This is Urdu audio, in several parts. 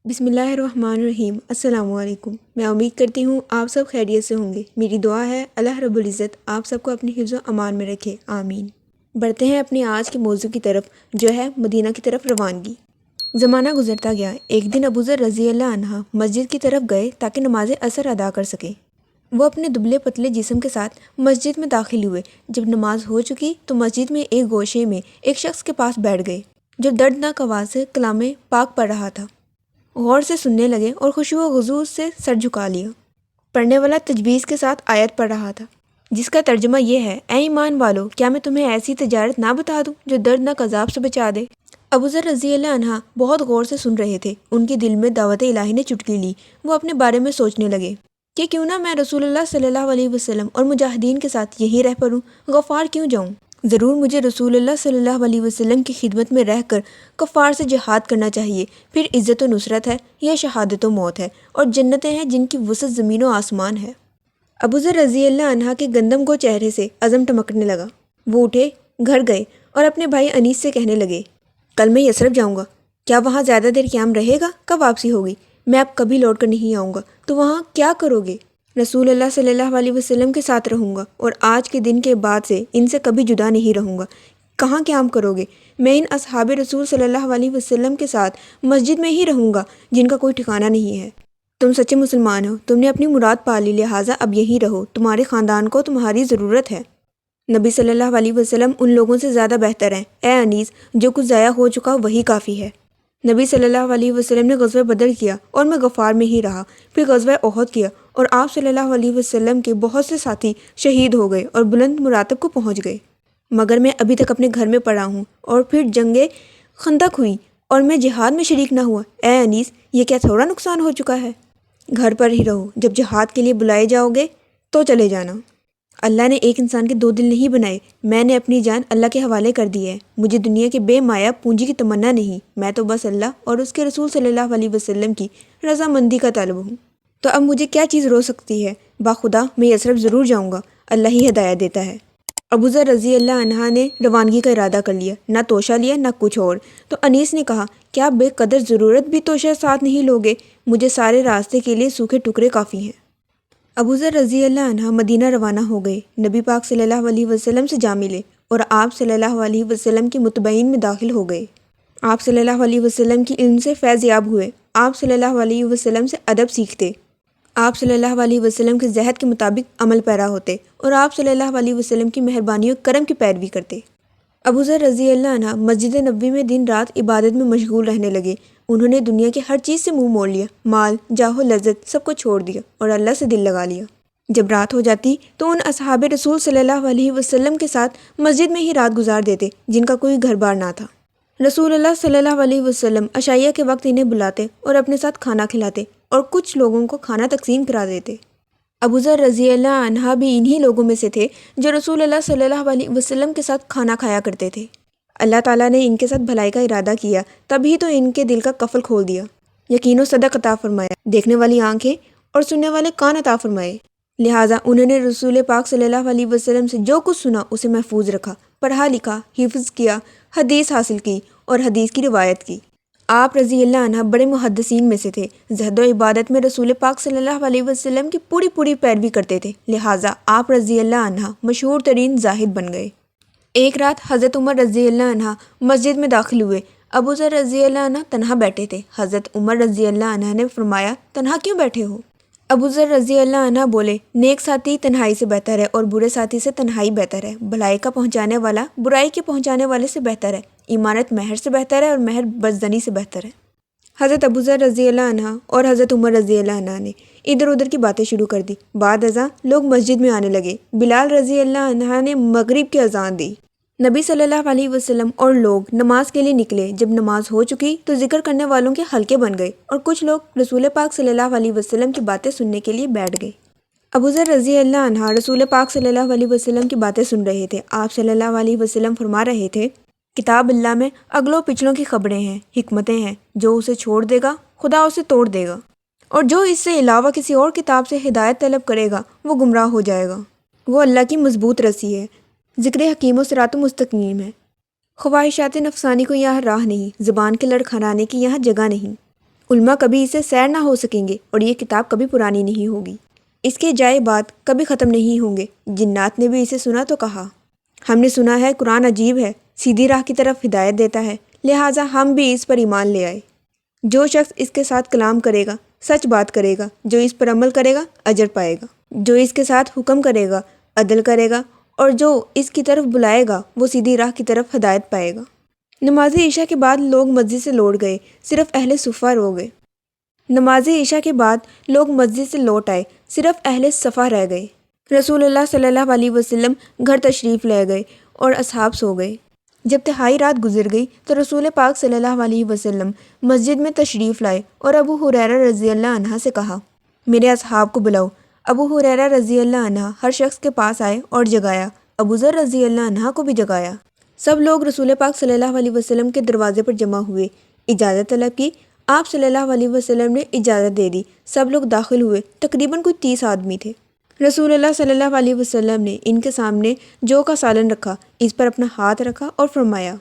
بسم اللہ الرحمن الرحیم۔ السلام علیکم۔ میں امید کرتی ہوں آپ سب خیریت سے ہوں گے۔ میری دعا ہے اللہ رب العزت آپ سب کو اپنی حفظ و امان میں رکھے، آمین۔ بڑھتے ہیں اپنے آج کے موضوع کی طرف، جو ہے مدینہ کی طرف روانگی۔ زمانہ گزرتا گیا۔ ایک دن ابو ذر رضی اللہ عنہ مسجد کی طرف گئے تاکہ نماز عصر ادا کر سکیں۔ وہ اپنے دبلے پتلے جسم کے ساتھ مسجد میں داخل ہوئے۔ جب نماز ہو چکی تو مسجد میں ایک گوشے میں ایک شخص کے پاس بیٹھ گئے جو دردناک آواز سے کلام پاک پڑھ رہا تھا۔ غور سے سننے لگے اور خشوع و خضوع سے سر جھکا لیا۔ پڑھنے والا تجویز کے ساتھ آیت پڑھ رہا تھا، جس کا ترجمہ یہ ہے: اے ایمان والو، کیا میں تمہیں ایسی تجارت نہ بتا دوں جو دردناک عذاب سے بچا دے؟ ابو ذر رضی اللہ عنہ بہت غور سے سن رہے تھے۔ ان کے دل میں دعوت الہی نے چٹکی لی۔ وہ اپنے بارے میں سوچنے لگے کہ کیوں نہ میں رسول اللہ صلی اللہ علیہ وسلم اور مجاہدین کے ساتھ یہیں رہ پڑوں، غفار کیوں جاؤں؟ ضرور مجھے رسول اللہ صلی اللہ علیہ وسلم کی خدمت میں رہ کر کفار سے جہاد کرنا چاہیے، پھر عزت و نصرت ہے یا شہادت و موت ہے، اور جنتیں ہیں جن کی وسعت زمین و آسمان ہے۔ ابو ذر رضی اللہ عنہ کے گندم کو چہرے سے عزم ٹمکنے لگا۔ وہ اٹھے، گھر گئے اور اپنے بھائی انیس سے کہنے لگے: کل میں یثرب جاؤں گا، کیا وہاں زیادہ دیر قیام رہے گا؟ کب واپسی ہوگی؟ میں اب کبھی لوٹ کر نہیں آؤں گا، تو وہاں کیا کرو گے؟ رسول اللہ صلی اللہ علیہ وسلم کے ساتھ رہوں گا، اور آج کے دن کے بعد سے ان سے کبھی جدا نہیں رہوں گا۔ کہاں قیام کرو گے؟ میں ان اصحاب رسول صلی اللہ علیہ وسلم کے ساتھ مسجد میں ہی رہوں گا جن کا کوئی ٹھکانہ نہیں ہے۔ تم سچے مسلمان ہو، تم نے اپنی مراد پا لی، لہٰذا اب یہی رہو، تمہارے خاندان کو تمہاری ضرورت ہے۔ نبی صلی اللہ علیہ وسلم ان لوگوں سے زیادہ بہتر ہیں۔ اے انیس، جو کچھ ضائع ہو چکا وہی کافی ہے۔ نبی صلی اللہ علیہ وسلم نے غزوہ بدر کیا اور میں غفار میں ہی رہا، پھر غزوہ احد کیا اور آپ صلی اللہ علیہ وسلم کے بہت سے ساتھی شہید ہو گئے اور بلند مراتب کو پہنچ گئے، مگر میں ابھی تک اپنے گھر میں پڑا ہوں۔ اور پھر جنگ خندق ہوئی اور میں جہاد میں شریک نہ ہوا۔ اے انیس، یہ کیا تھوڑا نقصان ہو چکا ہے؟ گھر پر ہی رہو، جب جہاد کے لیے بلائے جاؤ گے تو چلے جانا۔ اللہ نے ایک انسان کے دو دل نہیں بنائے، میں نے اپنی جان اللہ کے حوالے کر دی ہے۔ مجھے دنیا کے بے مایہ پونجی کی تمنا نہیں، میں تو بس اللہ اور اس کے رسول صلی اللہ علیہ وسلم کی رضامندی کا طالب ہوں۔ تو اب مجھے کیا چیز روک سکتی ہے؟ باخدا میں یثرب ضرور جاؤں گا، اللہ ہی ہدایت دیتا ہے۔ ابو ذر رضی اللہ عنہ نے روانگی کا ارادہ کر لیا، نہ توشہ لیا نہ کچھ اور۔ تو انیس نے کہا: کیا بے قدر ضرورت بھی توشہ ساتھ نہیں لوگے؟ مجھے سارے راستے کے لیے سوکھے ٹکڑے کافی ہیں۔ ابو ذر رضی اللہ عنہ مدینہ روانہ ہو گئے، نبی پاک صلی اللہ علیہ وسلم سے جا ملے اور آپ صلی اللہ علیہ وسلم کے متبعین میں داخل ہو گئے۔ آپ صلی اللہ علیہ وسلم کی علم سے فیض یاب ہوئے، آپ صلی اللہ علیہ وسلم سے ادب سیکھتے، آپ صلی اللہ علیہ وسلم کے زہد کے مطابق عمل پیرا ہوتے اور آپ صلی اللہ علیہ وسلم کی مہربانی و کرم کی پیروی کرتے۔ ابو ذر رضی اللہ عنہ مسجد نبوی میں دن رات عبادت میں مشغول رہنے لگے۔ انہوں نے دنیا کی ہر چیز سے منہ موڑ لیا، مال، جاہ و لذت سب کو چھوڑ دیا اور اللہ سے دل لگا لیا۔ جب رات ہو جاتی تو ان اصحاب رسول صلی اللہ علیہ وسلم کے ساتھ مسجد میں ہی رات گزار دیتے جن کا کوئی گھر بار نہ تھا۔ رسول اللہ صلی اللہ علیہ وسلم عشائیہ کے وقت انہیں بلاتے اور اپنے ساتھ کھانا کھلاتے اور کچھ لوگوں کو کھانا تقسیم کرا دیتے۔ ابو ذر رضی اللہ عنہ بھی انہی لوگوں میں سے تھے جو رسول اللہ صلی اللہ علیہ وسلم کے ساتھ کھانا کھایا کرتے تھے۔ اللہ تعالیٰ نے ان کے ساتھ بھلائی کا ارادہ کیا، تبھی تو ان کے دل کا قفل کھول دیا، یقین و صدق عطا فرمایا، دیکھنے والی آنکھیں اور سننے والے کان عطا فرمائے۔ لہٰذا انہوں نے رسول پاک صلی اللہ علیہ وسلم سے جو کچھ سنا اسے محفوظ رکھا، پڑھا لکھا، حفظ کیا، حدیث حاصل کی اور حدیث کی روایت کی۔ آپ رضی اللہ عنہ بڑے محدثین میں سے تھے، زہد و عبادت میں رسول پاک صلی اللہ علیہ وسلم کی پوری پیروی کرتے تھے، لہٰذا آپ رضی اللہ عنہ مشہور ترین زاہد بن گئے۔ ایک رات حضرت عمر رضی اللہ عنہ مسجد میں داخل ہوئے۔ ابو ذر رضی اللہ عنہ تنہا بیٹھے تھے۔ حضرت عمر رضی اللہ عنہ نے فرمایا: تنہا کیوں بیٹھے ہو؟ ابو ذر رضی اللہ عنہ بولے: نیک ساتھی تنہائی سے بہتر ہے اور برے ساتھی سے تنہائی بہتر ہے۔ بھلائی کا پہنچانے والا برائی کے پہنچانے والے سے بہتر ہے۔ ایمانت مہر سے بہتر ہے اور مہر بزدلی سے بہتر ہے۔ حضرت ابو ذر رضی اللہ عنہ اور حضرت عمر رضی اللہ عنہ نے ادھر ادھر کی باتیں شروع کر دی۔ بعد ازاں لوگ مسجد میں آنے لگے۔ بلال رضی اللہ عنہ نے مغرب کی اذان دی۔ نبی صلی اللہ علیہ وسلم اور لوگ نماز کے لیے نکلے۔ جب نماز ہو چکی تو ذکر کرنے والوں کے حلقے بن گئے اور کچھ لوگ رسول پاک صلی اللہ علیہ وسلم کی باتیں سننے کے لیے بیٹھ گئے۔ ابو ذر رضی اللہ عنہ رسول پاک صلی اللہ علیہ وسلم کی باتیں سن رہے تھے۔ آپ صلی اللہ علیہ وسلم فرما رہے تھے: کتاب اللہ میں اگلوں پچھلوں کی خبریں ہیں، حکمتیں ہیں، جو اسے چھوڑ دے گا خدا اسے توڑ دے گا، اور جو اس سے علاوہ کسی اور کتاب سے ہدایت طلب کرے گا وہ گمراہ ہو جائے گا۔ وہ اللہ کی مضبوط رسی ہے، ذکر حکیم و صراط مستقیم ہے۔ خواہشات نفسانی کو یہاں راہ نہیں، زبان کے لڑکھڑانے کی یہاں جگہ نہیں، علماء کبھی اسے سیر نہ ہو سکیں گے اور یہ کتاب کبھی پرانی نہیں ہوگی۔ اس کے جائے بات کبھی ختم نہیں ہوں گے۔ جنات نے بھی اسے سنا تو کہا، ہم نے سنا ہے قرآن عجیب ہے، سیدھی راہ کی طرف ہدایت دیتا ہے، لہٰذا ہم بھی اس پر ایمان لے آئے۔ جو شخص اس کے ساتھ کلام کرے گا، سچ بات کرے گا، جو اس پر عمل کرے گا اجر پائے گا، جو اس کے ساتھ حکم کرے گا عدل کرے گا، اور جو اس کی طرف بلائے گا وہ سیدھی راہ کی طرف ہدایت پائے گا۔ نماز عشاء کے بعد لوگ مسجد سے لوٹ گئے، صرف اہل صفہ رو گئے۔ نماز عشاء کے بعد لوگ مسجد سے لوٹ آئے، صرف اہل صفہ رہ گئے۔ رسول اللہ صلی اللہ علیہ وسلم گھر تشریف لے گئے اور اصحاب سو گئے۔ جب تہائی رات گزر گئی تو رسول پاک صلی اللہ علیہ وسلم مسجد میں تشریف لائے اور ابو ہریرہ رضی اللہ عنہ سے کہا، میرے اصحاب کو بلاؤ۔ ابو ہریرہ رضی اللہ عنہ ہر شخص کے پاس آئے اور جگایا، ابو ذر رضی اللہ عنہ کو بھی جگایا۔ سب لوگ رسول پاک صلی اللہ علیہ وسلم کے دروازے پر جمع ہوئے، اجازت طلب کی۔ آپ صلی اللہ علیہ وسلم نے اجازت دے دی، سب لوگ داخل ہوئے، تقریباً کوئی 30 آدمی تھے۔ رسول اللہ صلی اللہ علیہ وسلم نے ان کے سامنے جو کا سالن رکھا، اس پر اپنا ہاتھ رکھا اور فرمایا،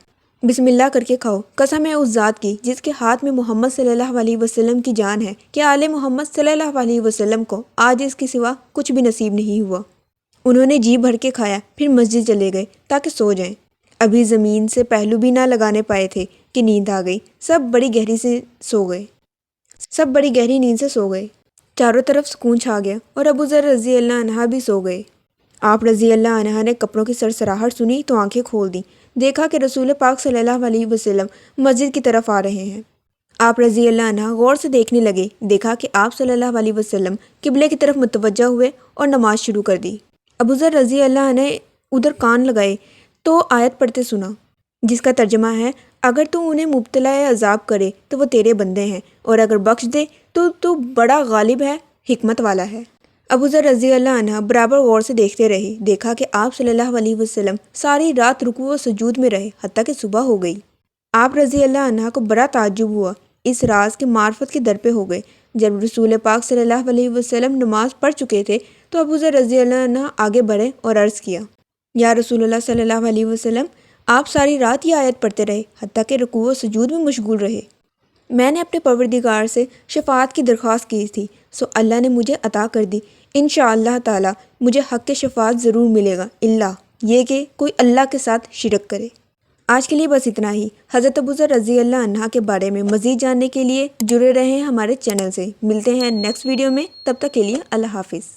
بسم اللہ کر کے کھاؤ، قسم ہے اس ذات کی جس کے ہاتھ میں محمد صلی اللہ علیہ وسلم کی جان ہے کہ آل محمد صلی اللہ علیہ وسلم کو آج اس کے سوا کچھ بھی نصیب نہیں ہوا۔ انہوں نے جی بھر کے کھایا، پھر مسجد چلے گئے تاکہ سو جائیں۔ ابھی زمین سے پہلو بھی نہ لگانے پائے تھے کہ نیند آ گئی، سب بڑی گہری نیند سے سو گئے۔ چاروں طرف سکون چھا گیا اور ابو ذر رضی اللہ عنہ بھی سو گئے۔ آپ رضی اللہ عنہ نے کپڑوں کی سرسراہٹ سنی تو آنکھیں کھول دیں، دیکھا کہ رسول پاک صلی اللہ علیہ وسلم مسجد کی طرف آ رہے ہیں۔ آپ رضی اللہ عنہ غور سے دیکھنے لگے، دیکھا کہ آپ صلی اللہ علیہ وسلم قبلے کی طرف متوجہ ہوئے اور نماز شروع کر دی۔ ابو ذر رضی اللہ عنہ ادھر کان لگائے تو آیت پڑھتے سنا، جس کا ترجمہ ہے، اگر تو انہیں مبتلا عذاب کرے تو وہ تیرے بندے ہیں، اور اگر بخش دے تو بڑا غالب ہے، حکمت والا ہے۔ ابو ذر رضی اللہ عنہ برابر غور سے دیکھتے رہے، دیکھا کہ آپ صلی اللہ علیہ وسلم ساری رات رکوع و سجود میں رہے حتیٰ کہ صبح ہو گئی۔ آپ رضی اللہ عنہ کو بڑا تعجب ہوا، اس راز کے معرفت کے در پہ ہو گئے۔ جب رسول پاک صلی اللہ علیہ وسلم نماز پڑھ چکے تھے تو ابو ذر رضی اللہ عنہ آگے بڑھے اور عرض کیا، یا رسول اللہ صلی اللہ علیہ وسلم، آپ ساری رات یہ آیت پڑھتے رہے حتیٰ کہ رکوع و سجود میں مشغول رہے۔ میں نے اپنے پروردگار سے شفاعت کی درخواست کی تھی، سو اللہ نے مجھے عطا کر دی۔ انشاءاللہ تعالی مجھے حق کے شفاعت ضرور ملے گا، الا یہ کہ کوئی اللہ کے ساتھ شرک کرے۔ آج کے لیے بس اتنا ہی۔ حضرت ابو ذر رضی اللہ عنہ کے بارے میں مزید جاننے کے لیے جڑے رہیں ہمارے چینل سے۔ ملتے ہیں نیکسٹ ویڈیو میں، تب تک کے لیے اللہ حافظ۔